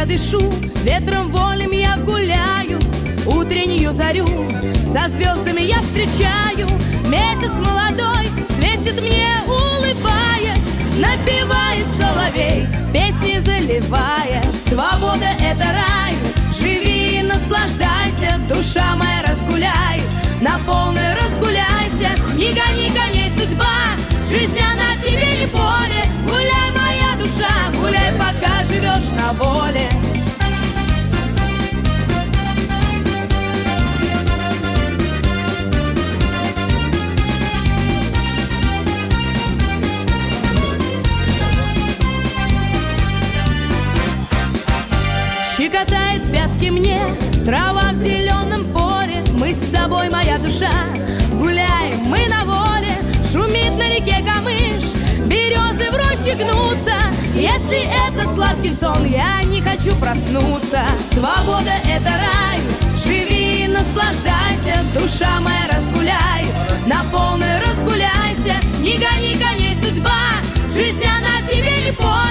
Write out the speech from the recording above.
дышу, ветром вольным я гуляю. Утреннюю зарю со звездами я встречаю. Месяц молодой светит мне, улыбаясь. Напевает соловей, песни заливая. Свобода — это рай, живи и наслаждайся. Душа моя, разгуляй, на полной разгуляйся. Не гони коней, судьба, жизнь она тебе не поле. Гуляй, моя душа, гуляй, пока живешь на воле. Щекотает пятки мне трава в зеленом поле. Мы с тобой, моя душа, гуляем мы на воле. Шумит на реке камыш, березы в роще гнутся. Если это сладкий сон, я не хочу проснуться. Свобода — это рай, живи и наслаждайся. Душа моя, разгуляй, на полной разгуляйся. Не гони коней, судьба, жизнь она тебе не поле.